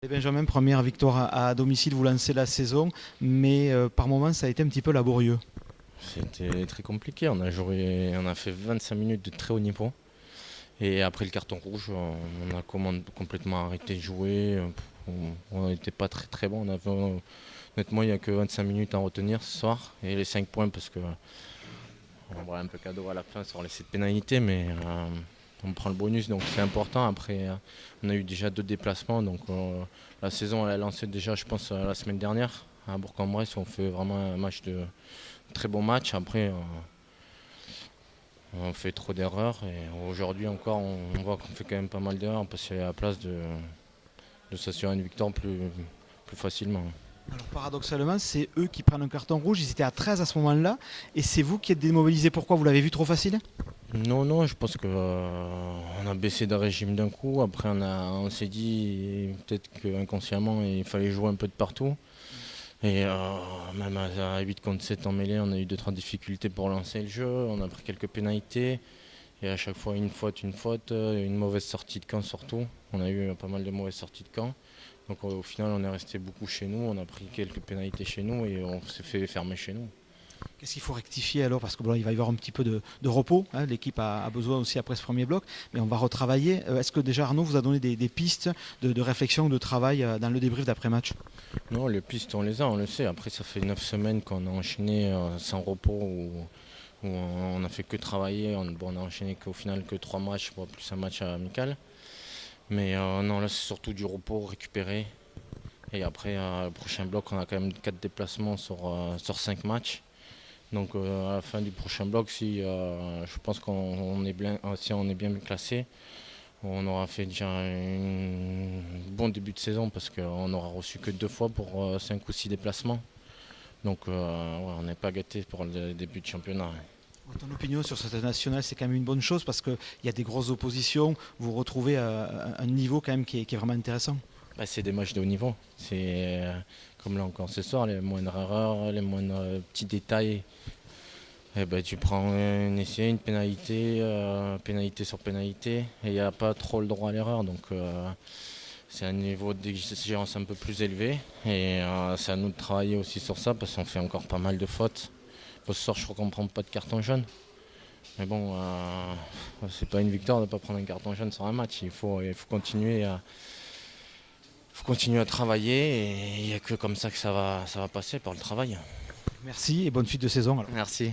Et Benjamin, première victoire à domicile, vous lancez la saison, mais par moments ça a été un petit peu laborieux. C'était très compliqué. On a fait 25 minutes de très haut niveau. Et après le carton rouge, on a complètement arrêté de jouer. On n'était pas très très bon. Honnêtement, il n'y a que 25 minutes à retenir ce soir. Et les 5 points parce que on va un peu cadeau à la fin sur les 7 pénalités, mais on prend le bonus, donc c'est important. Après, on a eu déjà 2 déplacements, donc la saison elle a lancé déjà, je pense, la semaine dernière à Bourg-en-Bresse. On fait vraiment un très bon match. Après, on fait trop d'erreurs et aujourd'hui encore, on voit qu'on fait quand même pas mal d'erreurs parce qu'il y a la place de s'assurer une victoire plus facilement. Alors paradoxalement, c'est eux qui prennent un carton rouge, ils étaient à 13 à ce moment-là, et c'est vous qui êtes démobilisé. Pourquoi? Vous l'avez vu trop facile? Non, non, je pense qu'on a baissé de régime d'un coup. Après, on s'est dit peut-être qu'inconsciemment, il fallait jouer un peu de partout. Et même à 8 contre 7 en mêlée, on a eu 2-3 difficultés pour lancer le jeu. On a pris quelques pénalités. Et à chaque fois, une faute, une mauvaise sortie de camp surtout. On a eu pas mal de mauvaises sorties de camp. Donc au final, on est resté beaucoup chez nous. On a pris quelques pénalités chez nous et on s'est fait fermer chez nous. Qu'est-ce qu'il faut rectifier alors? Parce que bon, il va y avoir un petit peu de repos, hein. L'équipe a besoin aussi après ce premier bloc, mais on va retravailler. Est-ce que déjà Arnaud vous a donné des pistes de réflexion, de travail dans le débrief d'après-match? Non, les pistes, on les a, on le sait. Après, ça fait 9 semaines qu'on a enchaîné sans repos, où on a fait que travailler. On a enchaîné qu'au final que 3 matchs, plus un match amical. Mais non, là, c'est surtout du repos, récupérer. Et après, le prochain bloc, on a quand même 4 déplacements sur 5 matchs. Donc à la fin du prochain bloc, si je pense si on est bien classé, on aura fait déjà un bon début de saison parce qu'on aura reçu que 2 fois pour 5 ou 6 déplacements. Donc ouais, on n'est pas gâté pour le début de championnat. Ton opinion sur cette nationale, c'est quand même une bonne chose parce qu'il y a des grosses oppositions, vous retrouvez un niveau quand même qui est vraiment intéressant. Bah, c'est des matchs de haut niveau. C'est comme là encore ce soir, les moindres erreurs, les moindres petits détails. Eh ben, tu prends un essai, une pénalité, pénalité sur pénalité, et il n'y a pas trop le droit à l'erreur. Donc c'est un niveau d'exigence un peu plus élevé. Et c'est à nous de travailler aussi sur ça parce qu'on fait encore pas mal de fautes. Ce soir, je crois qu'on ne prend pas de carton jaune. Mais bon, c'est pas une victoire de ne pas prendre un carton jaune sur un match. Faut continuer à travailler et il n'y a que comme ça que ça va passer par le travail. Merci et bonne suite de saison alors. Merci.